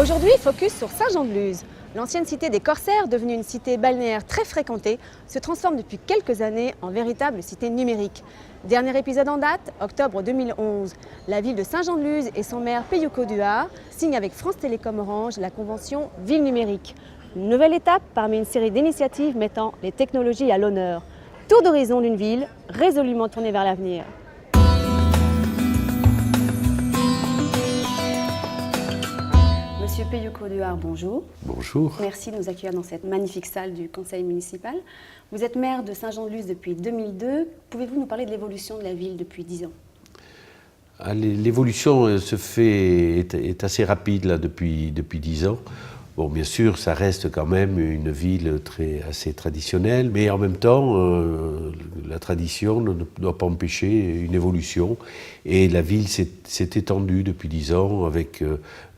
Aujourd'hui, focus sur Saint-Jean-de-Luz. L'ancienne cité des Corsaires, devenue une cité balnéaire très fréquentée, se transforme depuis quelques années en véritable cité numérique. Dernier épisode en date, octobre 2011. La ville de Saint-Jean-de-Luz et son maire Peyuco Duhar signent avec France Télécom Orange la convention Ville numérique. Une nouvelle étape parmi une série d'initiatives mettant les technologies à l'honneur. Tour d'horizon d'une ville résolument tournée vers l'avenir. Monsieur Peyuco Duhar, bonjour. Bonjour. Merci de nous accueillir dans cette magnifique salle du conseil municipal. Vous êtes maire de Saint-Jean-de-Luz depuis 2002. Pouvez-vous nous parler de l'évolution de la ville depuis 10 ans ? L'évolution est assez rapide là, depuis 10 ans. Bon, bien sûr, ça reste quand même une ville assez traditionnelle, mais en même temps, la tradition ne doit pas empêcher une évolution. Et la ville s'est étendue depuis 10 ans avec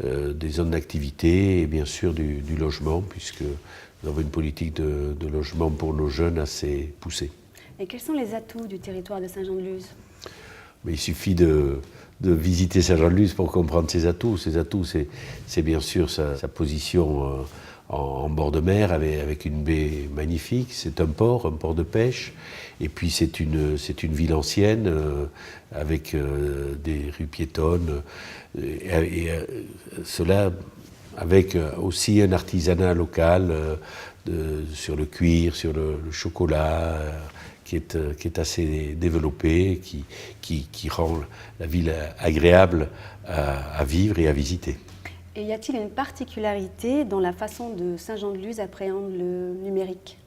des zones d'activité et bien sûr du logement, puisque nous avons une politique de logement pour nos jeunes assez poussée. Et quels sont les atouts du territoire de Saint-Jean-de-Luz ? Mais il suffit de visiter Saint-Jean-de-Luz pour comprendre ses atouts. Ses atouts, c'est bien sûr sa position en bord de mer avec une baie magnifique. C'est un port de pêche. Et puis c'est une ville ancienne avec des rues piétonnes. Et cela avec aussi un artisanat local sur le cuir, sur le chocolat. Qui est assez développé, qui rend la ville agréable à vivre et à visiter. Et y a-t-il une particularité dans la façon de Saint-Jean-de-Luz appréhende le numérique ?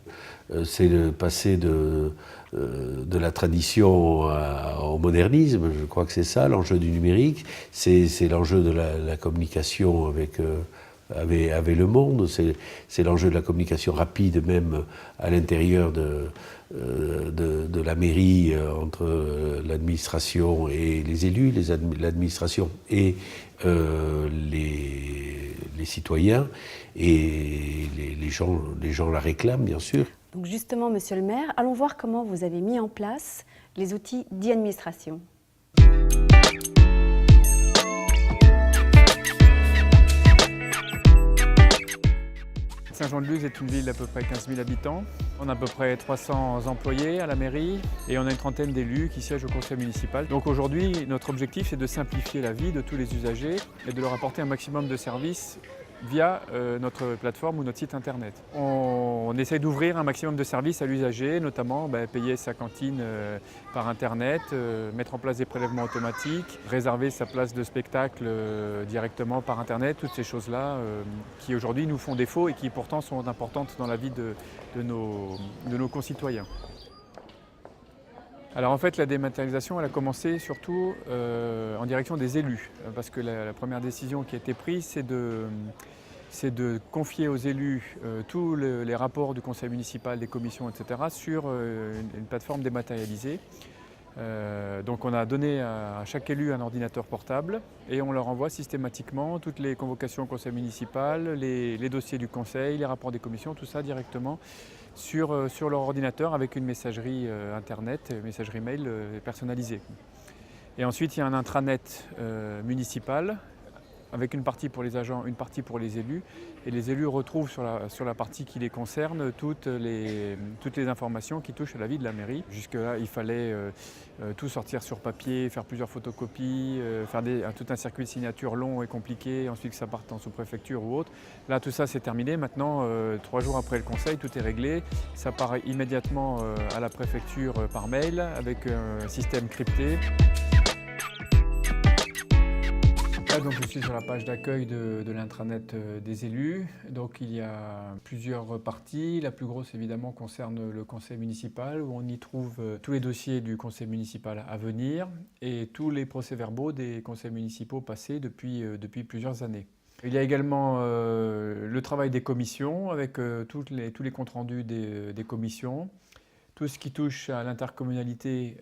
C'est le passé de la tradition au modernisme, je crois que c'est ça l'enjeu du numérique, c'est l'enjeu de la communication avec le monde, c'est l'enjeu de la communication rapide même à l'intérieur de la mairie entre l'administration et les élus, l'administration et les citoyens, et les gens la réclament bien sûr. Donc justement, monsieur le maire, allons voir comment vous avez mis en place les outils d'e-administration. Saint-Jean-de-Luz est une ville d'à peu près 15 000 habitants. On a à peu près 300 employés à la mairie et on a une trentaine d'élus qui siègent au conseil municipal. Donc aujourd'hui, notre objectif, c'est de simplifier la vie de tous les usagers et de leur apporter un maximum de services via notre plateforme ou notre site internet. On essaye d'ouvrir un maximum de services à l'usager, notamment payer sa cantine par internet, mettre en place des prélèvements automatiques, réserver sa place de spectacle directement par internet, toutes ces choses-là qui aujourd'hui nous font défaut et qui pourtant sont importantes dans la vie de nos concitoyens. Alors en fait, la dématérialisation, elle a commencé surtout en direction des élus, parce que la première décision qui a été prise, c'est de confier aux élus tous les rapports du conseil municipal, des commissions, etc. sur une plateforme dématérialisée. Donc on a donné à chaque élu un ordinateur portable et on leur envoie systématiquement toutes les convocations au conseil municipal, les dossiers du conseil, les rapports des commissions, tout ça directement sur leur ordinateur avec une messagerie internet, messagerie mail personnalisée. Et ensuite il y a un intranet municipal avec une partie pour les agents, une partie pour les élus. Et les élus retrouvent sur la partie qui les concerne toutes les informations qui touchent à la vie de la mairie. Jusque-là, il fallait tout sortir sur papier, faire plusieurs photocopies, faire tout un circuit de signature long et compliqué, ensuite que ça parte en sous-préfecture ou autre. Là, tout ça, c'est terminé. Maintenant, 3 jours après le conseil, tout est réglé. Ça part immédiatement à la préfecture par mail avec un système crypté. Là, donc, je suis sur la page d'accueil de l'intranet des élus. Donc, il y a plusieurs parties. La plus grosse, évidemment, concerne le conseil municipal, où on y trouve tous les dossiers du conseil municipal à venir et tous les procès-verbaux des conseils municipaux passés depuis plusieurs années. Il y a également le travail des commissions, avec tous les comptes rendus des commissions. Tout ce qui touche à l'intercommunalité,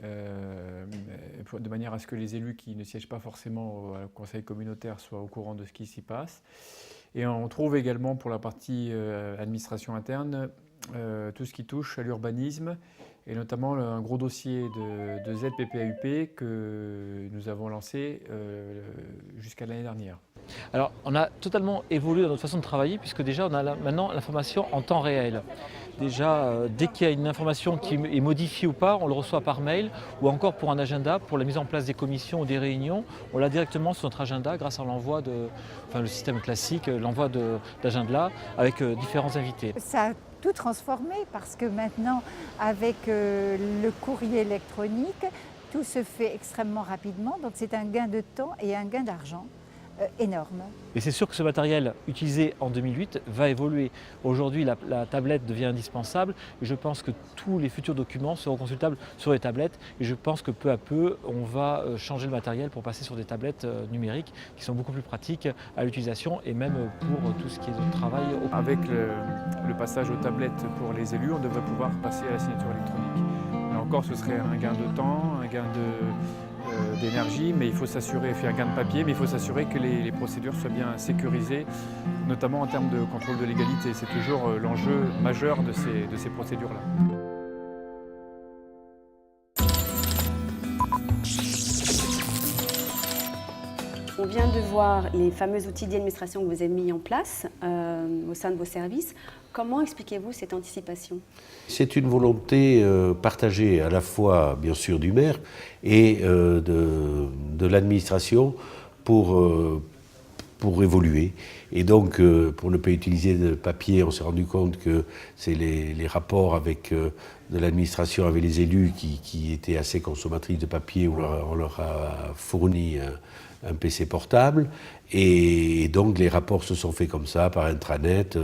de manière à ce que les élus qui ne siègent pas forcément au conseil communautaire soient au courant de ce qui s'y passe. Et on trouve également pour la partie administration interne tout ce qui touche à l'urbanisme et notamment un gros dossier de ZPPAUP que nous avons lancé jusqu'à l'année dernière. Alors, on a totalement évolué dans notre façon de travailler puisque déjà on a maintenant l'information en temps réel. Déjà, dès qu'il y a une information qui est modifiée ou pas, on le reçoit par mail ou encore pour un agenda, pour la mise en place des commissions ou des réunions, on l'a directement sur notre agenda grâce à l'envoi le système classique, l'envoi d'agenda avec différents invités. Ça a tout transformé parce que maintenant, avec le courrier électronique, tout se fait extrêmement rapidement, donc c'est un gain de temps et un gain d'argent énorme. Et c'est sûr que ce matériel utilisé en 2008 va évoluer. Aujourd'hui, la tablette devient indispensable et je pense que tous les futurs documents seront consultables sur les tablettes et je pense que peu à peu, on va changer le matériel pour passer sur des tablettes numériques qui sont beaucoup plus pratiques à l'utilisation et même pour tout ce qui est de travail. Avec le passage aux tablettes pour les élus, on devrait pouvoir passer à la signature électronique. Là encore, ce serait un gain de temps, un gain d'énergie, mais il faut s'assurer, faire un gain de papier, mais il faut s'assurer que les procédures soient bien sécurisées, notamment en termes de contrôle de légalité. C'est toujours l'enjeu majeur de ces procédures-là. On vient de voir les fameux outils d'administration que vous avez mis en place au sein de vos services. Comment expliquez-vous cette anticipation? C'est une volonté partagée à la fois, bien sûr, du maire et de l'administration pour évoluer. Et donc, pour ne pas utiliser de papier, on s'est rendu compte que c'est les rapports de l'administration avec les élus qui étaient assez consommatrices de papier, où on leur a fourni un PC portable. Et donc, les rapports se sont faits comme ça, par intranet,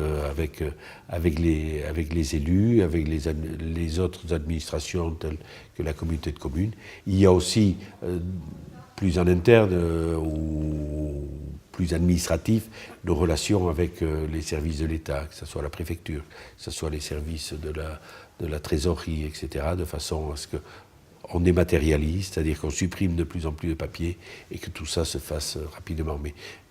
avec les élus, avec les autres administrations telles que la communauté de communes. Il y a aussi, plus en interne ou plus administratif, nos relations avec les services de l'État, que ce soit la préfecture, que ce soit les services de la trésorerie, etc., de façon à ce qu'on dématérialise, c'est-à-dire qu'on supprime de plus en plus de papier et que tout ça se fasse rapidement.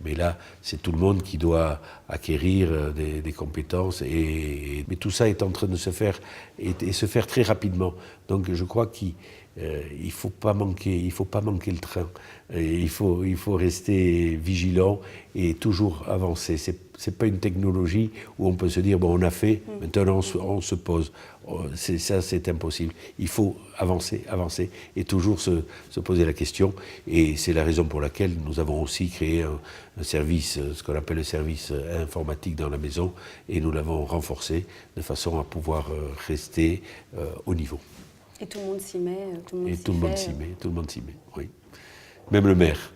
Mais là, c'est tout le monde qui doit acquérir des compétences, mais tout ça est en train de se faire et se faire très rapidement. Donc je crois qu'il ne faut pas manquer le train. Et il faut rester vigilant et toujours avancer. C'est pas une technologie où on peut se dire bon, on a fait, maintenant on se pose. Ça, c'est impossible. Il faut avancer et toujours se poser la question. Et c'est la raison pour laquelle nous avons aussi créé un service, ce qu'on appelle le service informatique dans la maison, et nous l'avons renforcé de façon à pouvoir rester au niveau. Et tout le monde s'y met, tout le monde s'y met, oui. Même le maire.